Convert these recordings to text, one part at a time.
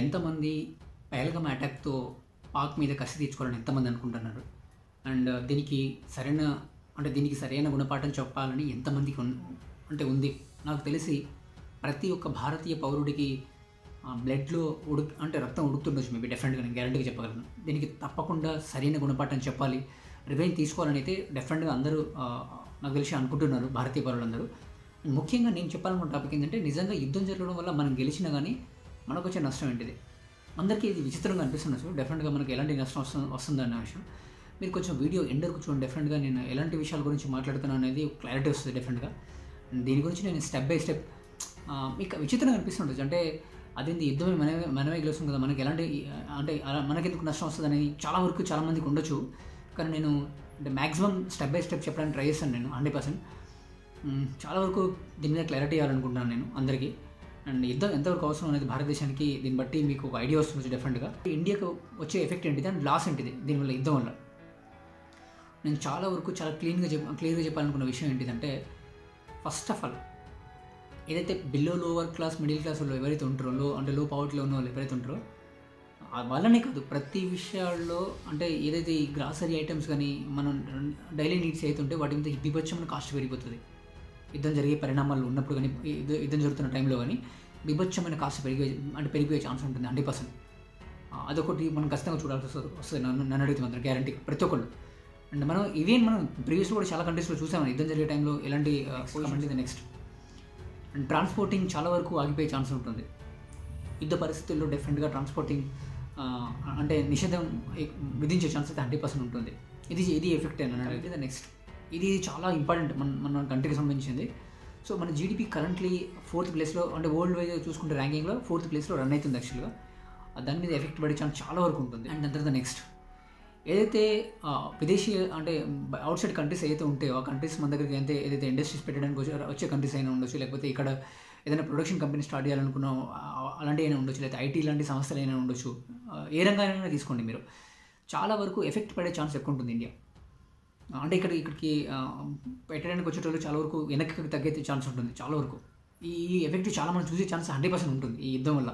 ఎంతమంది పహల్గామ్ అటాక్‌తో పాక్ మీద కసి తీర్చుకోవాలని ఎంతమంది అనుకుంటున్నారు? అండ్ దీనికి సరైన గుణపాఠం చెప్పాలని ఎంతమందికి ఉంది. నాకు తెలిసి ప్రతి ఒక్క భారతీయ పౌరుడికి బ్లడ్‌లో రక్తం ఉడుకుతుండొచ్చు. మేబీ డెఫినెట్‌గా నేను గ్యారంటీగా చెప్పగలను. దీనికి తప్పకుండా సరైన గుణపాఠం చెప్పాలి. రివెంజ్ తీసుకోవాలని అయితే డెఫినెట్‌గా అందరూ నాకు తెలిసి అనుకుంటున్నారు భారతీయ పౌరులందరూ. ముఖ్యంగా నేను చెప్పాలనుకున్న టాపిక్ ఏంటంటే, నిజంగా యుద్ధం జరగడం వల్ల మనం గెలిచినా గానీ మనకొచ్చే నష్టం ఏంటిది? అందరికీ ఇది విచిత్రంగా అనిపిస్తుండొచ్చు. డెఫినెట్‌గా మనకి ఎలాంటి నష్టం వస్తుందన్న విషయం మీరు కొంచెం వీడియో ఎండ్ వరకు చూడండి. డెఫినెట్‌గా నేను ఎలాంటి విషయాల గురించి మాట్లాడుతున్నాను అనేది క్లారిటీ వస్తుంది డెఫినెట్‌గా. దీని గురించి నేను స్టెప్ బై స్టెప్ మీకు విచిత్రంగా అనిపిస్తుండొచ్చు. అంటే అదేంది యుద్ధమే మనమే గెలుస్తుంది కదా, మనకి ఎలాంటి అలా మనకెందుకు నష్టం వస్తుందని చాలా వరకు చాలామందికి ఉండొచ్చు. కానీ నేను మ్యాక్సిమం స్టెప్ బై స్టెప్ చెప్పడానికి ట్రై చేస్తాను నేను 100%. చాలా వరకు దీని మీద క్లారిటీ ఇవ్వాలనుకుంటున్నాను నేను అందరికీ. అండ్ యుద్ధం ఎంతవరకు అవసరం అనేది భారతదేశానికి దీన్ని బట్టి మీకు ఒక ఐడియా వస్తుంది డెఫినెట్గా. ఇండియాకు వచ్చే ఎఫెక్ట్ ఏంటిది అండ్ లాస్ ఏంటిది దీనివల్ల, యుద్ధం వల్ల. నేను చాలా క్లియర్గా చెప్పాలనుకున్న విషయం ఏంటిదంటే, ఫస్ట్ ఆఫ్ ఆల్ ఏదైతే లోవర్ క్లాస్ మిడిల్ క్లాస్ వాళ్ళు ఎవరైతే ఉంటారో, లో పవర్టీలో ఉన్న వాళ్ళు ఎవరైతే ఉంటారో వాళ్ళనే కాదు, ప్రతి విషయాల్లో ఏదైతే ఈ గ్రాసరీ ఐటమ్స్ కానీ మనం డైలీ నీడ్స్ అయితే ఉంటే వాటి మీద బీభత్సమైన కాస్ట్ పెరిగిపోతుంది. యుద్ధం జరిగే పరిణామాలు ఉన్నప్పుడు కానీ, యుద్ధం జరుగుతున్న టైంలో కానీ బీభత్సమైన కాస్ట్ పెరిగిపోయే ఛాన్స్ ఉంటుంది 100%. అదొకటి మనం ఖచ్చితంగా చూడాల్సి వస్తుంది. నన్ను అడిగితే మాత్రం గ్యారంటీగా ప్రతి ఒక్కళ్ళు. అండ్ మనం ప్రీవియస్లో కూడా చాలా కంట్రీస్లో చూసామని యుద్ధం జరిగే టైంలో ఎలాంటి నెక్స్ట్ అండ్ ట్రాన్స్పోర్టింగ్ చాలా వరకు ఆగిపోయే ఛాన్స్ ఉంటుంది. యుద్ధ పరిస్థితుల్లో డెఫినెట్గా ట్రాన్స్పోర్టింగ్ నిషేధం విధించే ఛాన్స్ అయితే 100% ఉంటుంది. ఇది ఎఫెక్ట్ అయినా నెక్స్ట్ ఇది చాలా ఇంపార్టెంట్ మన కంట్రీకి సంబంధించింది. సో మన జీడిపి కరెంట్లీ 4th ప్లేస్లో, వరల్డ్ వైడ్ చూసుకుంటే ర్యాంకింగ్లో 4th ప్లేస్లో రన్ అవుతుంది యాక్చువల్గా. దాని మీద ఎఫెక్ట్ పడే ఛాన్స్ చాలా వరకు ఉంటుంది. అండ్ దాని తర్వాత నెక్స్ట్ ఏదైతే విదేశీ అవుట్ సైడ్ కంట్రీస్ ఏదైతే ఉంటాయో ఆ కంట్రీస్ మన దగ్గరికి ఏదైతే ఇండస్ట్రీస్ పెట్టడానికి వచ్చే కంట్రీస్ అయినా ఉండొచ్చు, లేకపోతే ఇక్కడ ఏదైనా ప్రొడక్షన్ కంపెనీ స్టార్ట్ చేయాలనుకున్నా అలాంటివి అయినా ఉండొచ్చు, లేకపోతే ఐటీ లాంటి సంస్థలు అయినా ఉండొచ్చు. ఏ రంగానైనా తీసుకోండి మీరు, చాలా వరకు ఎఫెక్ట్ పడే ఛాన్స్ ఎక్కువ ఉంటుంది ఇండియా. ఇక్కడికి పెట్టడానికి వచ్చేటోళ్ళు చాలా వరకు వెనక్కి తగ్గే ఛాన్స్ ఉంటుంది. చాలా వరకు ఈ ఎఫెక్ట్ చాలా మనం చూసే ఛాన్స్ 100% ఉంటుంది ఈ యుద్ధం వల్ల.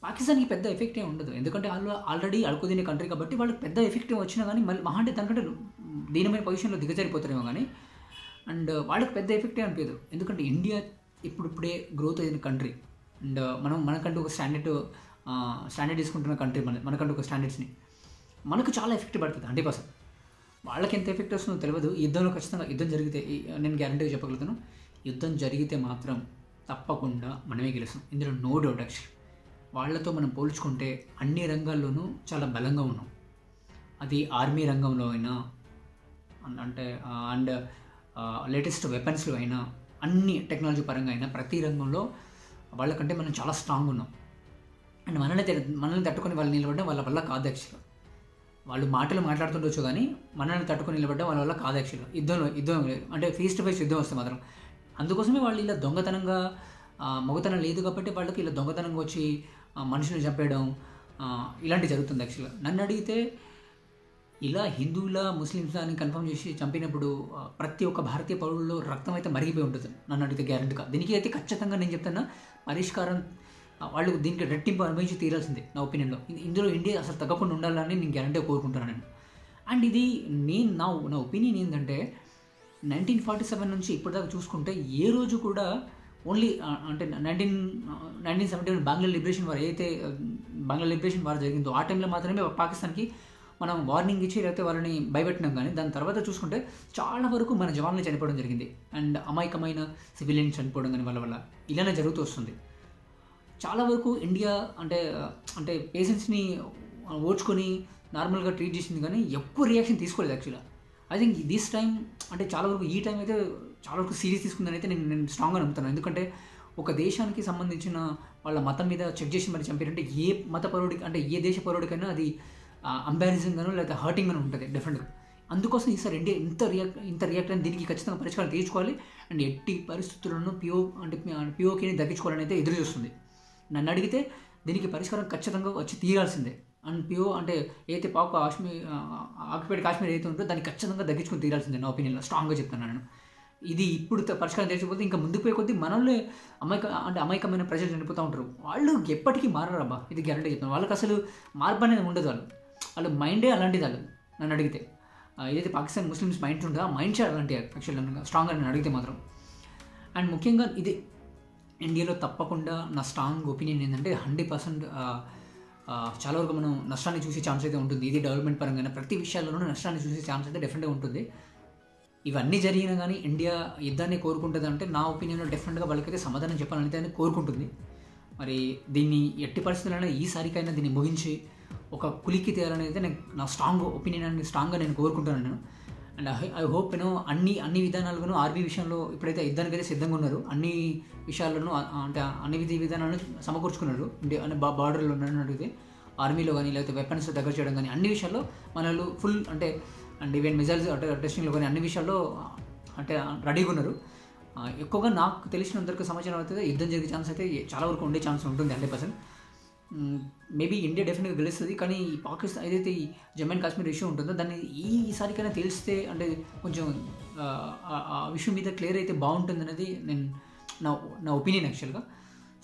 పాకిస్తాన్కి పెద్ద ఎఫెక్ట్ ఏమి ఉండదు, ఎందుకంటే వాళ్ళు ఆల్రెడీ అడుగుదినే కంట్రీ కాబట్టి వాళ్ళకి పెద్ద ఎఫెక్ట్ వచ్చినా కానీ మళ్ళీ దానికంటే దీనిమైన పొజిషన్లో దిగజారిపోతారేమో కానీ. అండ్ వాళ్ళకి పెద్ద ఎఫెక్టే అనిపించదు, ఎందుకంటే ఇండియా ఇప్పుడే గ్రోత్ అయిన కంట్రీ. అండ్ మనకంటూ ఒక స్టాండర్డ్ తీసుకుంటున్న కంట్రీ, మనకంటూ ఒక స్టాండర్డ్స్ని మనకు చాలా ఎఫెక్ట్ పడుతుంది 100%. వాళ్ళకి ఎంత ఎఫెక్ట్ వస్తుందో తెలియదు. యుద్ధంలో ఖచ్చితంగా యుద్ధం జరిగితే నేను గ్యారంటీగా చెప్పగలుగుతాను, యుద్ధం జరిగితే మాత్రం తప్పకుండా మనమే గెలుస్తాం, ఇందులో నో డౌట్. యాక్చువల్లీ వాళ్ళతో మనం పోల్చుకుంటే అన్ని రంగాల్లోనూ చాలా బలంగా ఉన్నాం. అది ఆర్మీ రంగంలో అయినా అండ్ లేటెస్ట్ వెపన్స్లో అయినా, అన్ని టెక్నాలజీ పరంగా అయినా ప్రతి రంగంలో వాళ్ళకంటే మనం చాలా స్ట్రాంగ్ ఉన్నాం. అండ్ మనల్ని తట్టుకొని వాళ్ళు నిలబడడం వాళ్ళ వల్ల కాదు యాక్చువల్గా. వాళ్ళు మాటలు మాట్లాడుతుండొచ్చు కానీ మనల్ని తట్టుకొని నిలబడడం వాళ్ళ వల్ల కాదు యాక్చువల్గా. యుద్ధం ఫేస్ టు ఫేస్ యుద్ధం వస్తే మాత్రం. అందుకోసమే వాళ్ళు ఇలా దొంగతనంగా, మగతనం లేదు కాబట్టి వాళ్ళకి ఇలా దొంగతనంగా వచ్చి మనుషులు చంపేయడం ఇలాంటివి జరుగుతుంది యాక్చువల్గా. నన్ను అడిగితే ఇలా హిందువుల ముస్లిమ్స్ అని కన్ఫర్మ్ చేసి చంపినప్పుడు ప్రతి ఒక్క భారతీయ పౌరుల్లో రక్తం అయితే మరిగిపోయి ఉంటుంది నన్ను అడిగితే గ్యారెంటీగా. దీనికి అయితే ఖచ్చితంగా నేను చెప్తున్నా పరిష్కారం వాళ్ళు దీనికి రెట్టింపు అనుభవించి తీరాల్సిందే నా ఒపీనియన్లో. ఇందులో ఇండియా అసలు తగ్గకుండా ఉండాలని నేను గ్యారంటీగా కోరుకుంటున్నాను నేను. అండ్ ఇది నా ఒపీనియన్ ఏంటంటే, 1947 నుంచి ఇప్పటిదాకా చూసుకుంటే ఏ రోజు కూడా ఓన్లీ 1971 బంగ్లా లిబరేషన్ వార్ జరిగిందో ఆ టైంలో మాత్రమే పాకిస్తాన్కి మనం వార్నింగ్ ఇచ్చి లేకపోతే వాళ్ళని భయపెట్టినాం. కానీ దాని తర్వాత చూసుకుంటే చాలా వరకు మన జవాన్లు చనిపోవడం జరిగింది. అండ్ అమాయకమైన సివిలియన్స్ చనిపోవడం కానీ వాళ్ళ వల్ల ఇలానే జరుగుతూ వస్తుంది. చాలా వరకు ఇండియా పేషెంట్స్ని ఓడ్చుకొని నార్మల్గా ట్రీట్ చేసింది కానీ ఎక్కువ రియాక్షన్ తీసుకోలేదు యాక్చువల్గా. ఐ థింక్ దిస్ టైం చాలా వరకు ఈ టైం అయితే చాలా వరకు సీరియస్ తీసుకుందని అయితే నేను స్ట్రాంగ్గా నమ్ముతాను. ఎందుకంటే ఒక దేశానికి సంబంధించిన వాళ్ళ మతం మీద చెక్ చేసి మరి చంపారంటే ఏ మత పౌరుడికి ఏ దేశ పౌరుడికైనా అది అంబారిజింగ్ గాను లేదా హర్టింగ్ గాను ఉంటుంది డెఫినెట్గా. అందుకోసం ఈసారి ఇండియా ఇంత రియాక్ట్ అని దీనికి ఖచ్చితంగా పరిష్కారం తీర్చుకోవాలి. అండ్ ఎట్టి పరిస్థితులను పిఓకేని దక్కించుకోవాలని అయితే ఎదురు చూస్తుంది. నన్ను అడిగితే దీనికి పరిష్కారం ఖచ్చితంగా వచ్చి తీరాల్సిందే. అండ్ ఏదైతే ఆక్యుపైడ్ కాశ్మీర్ ఏదైతే ఉందో దాన్ని ఖచ్చితంగా దక్కించుకొని తీరాల్సిందే నా ఒపీనియన్లో. స్ట్రాంగ్గా చెప్తున్నాను నేను. ఇది ఇప్పుడు పరిష్కారం తెచ్చిపోతే ఇంకా ముందుకు పోయే కొద్దీ మనల్ని అమాయకమైన ప్రజలు చనిపోతూ ఉంటారు. వాళ్ళు ఎప్పటికీ మారరాబ్బా, ఇది గ్యారంటీ చెప్తాను. వాళ్ళకి అసలు మార్పు అనేది ఉండదు. వాళ్ళ మైండే అలాంటిది. వాళ్ళు నన్ను అడిగితే ఏదైతే పాకిస్తాన్ ముస్లిమ్స్ మైండ్ ఉంటుందో ఆ మైండ్ సెట్ అలాంటి యాక్చువల్లీ స్ట్రాంగ్గా నన్ను అడిగితే మాత్రం. అండ్ ముఖ్యంగా ఇది ఇండియాలో తప్పకుండా నా స్ట్రాంగ్ ఒపీనియన్ ఏంటంటే 100% చాలా వరకు మనం నష్టాన్ని చూసే ఛాన్స్ అయితే ఉంటుంది. ఇది డెవలప్మెంట్ పరంగా ప్రతి విషయాల్లోనూ నష్టాన్ని చూసే ఛాన్స్ అయితే డెఫినెట్గా ఉంటుంది. ఇవన్నీ జరిగినా కానీ ఇండియా యుద్ధాన్ని కోరుకుంటుంది అంటే నా ఒపీనియన్లో డెఫినెట్గా వాళ్ళకైతే సమాధానం చెప్పాలని అని కోరుకుంటుంది. మరి దీన్ని ఎట్టి పరిస్థితుల్లో ఈసారికైనా దీన్ని ముగించి ఒక కులికి తేయాలనేది నా స్ట్రాంగ్ ఒపీనియన్ అని స్ట్రాంగ్గా నేను కోరుకుంటున్నాను నేను. అండ్ ఐ హోప్ అన్ని విధానాలుగాను ఆర్మీ విషయంలో ఇప్పుడైతే యుద్ధానికి అయితే సిద్ధంగా ఉన్నారు. అన్ని విషయాలను అంటే అన్ని విధానాలను సమకూర్చుకున్నారు. ఇండియా అంటే బార్డర్లో ఉన్నారని అడిగితే ఆర్మీలో కానీ లేకపోతే వెపన్స్ దగ్గర చేయడం కానీ అన్ని విషయాల్లో మనలు ఫుల్ అంటే అండ్ ఈవెన్ మిజైల్స్ టెస్టింగ్లో కానీ అన్ని విషయాల్లో అంటే రెడీగా ఉన్నారు. ఎక్కువగా నాకు తెలిసినంతవరకు సమాచారం అయితే యుద్ధం జరిగే ఛాన్స్ అయితే చాలా వరకు ఉండే ఛాన్స్ ఉంటుంది 100%. మేబీ ఇండియా డెఫినెట్గా గెలుస్తుంది. కానీ ఈ పాకిస్తాన్ ఏదైతే ఈ జమ్మూ అండ్ కాశ్మీర్ ఇష్యూ ఉంటుందో దాన్ని ఈసారికైనా తెలిస్తే అంటే కొంచెం ఆ విషయం మీద క్లియర్ అయితే బాగుంటుంది అనేది నా ఒపీనియన్ యాక్చువల్గా.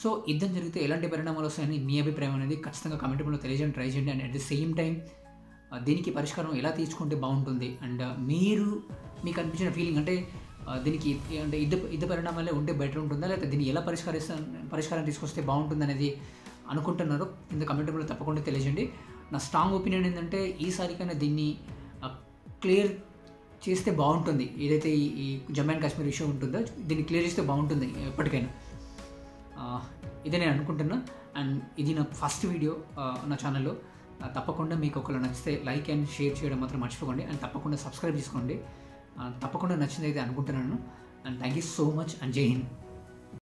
సో యుద్ధం జరిగితే ఎలాంటి పరిణామాలు వస్తాయని మీ అభిప్రాయం అనేది ఖచ్చితంగా కామెంట్ రూపంలో తెలియజేయండి, ట్రై చేయండి. And at the same time దీనికి పరిష్కారం ఎలా తీసుకుంటే బాగుంటుంది అండ్ మీకు అనిపించిన ఫీలింగ్ అంటే దీనికి అంటే యుద్ధ పరిణామాలే ఉంటే బెటర్ ఉంటుందా లేకపోతే దీన్ని ఎలా పరిష్కారం తీసుకొస్తే బాగుంటుంది అనేది అనుకుంటున్నారో కింద కామెంట్ రూపంలో తప్పకుండా తెలియజేయండి. నా స్ట్రాంగ్ ఒపీనియన్ ఏంటంటే ఈసారికైనా దీన్ని క్లియర్ చేస్తే బాగుంటుంది. ఏదైతే ఈ జమ్మూ అండ్ కాశ్మీర్ ఇష్యూ ఉంటుందో దీన్ని క్లియర్ చేస్తే బాగుంటుంది ఎప్పటికైనా. ఇదే నేను అనుకుంటున్నా. అండ్ ఇది నా ఫస్ట్ వీడియో నా ఛానల్లో. తప్పకుండా మీకు ఒకవేళ నచ్చితే లైక్ అండ్ షేర్ చేయడం మాత్రం మర్చిపోకండి. అండ్ తప్పకుండా సబ్స్క్రైబ్ చేసుకోండి. తప్పకుండా నచ్చింది అయితే అనుకుంటున్నాను. And thank you so much and జై హింద్.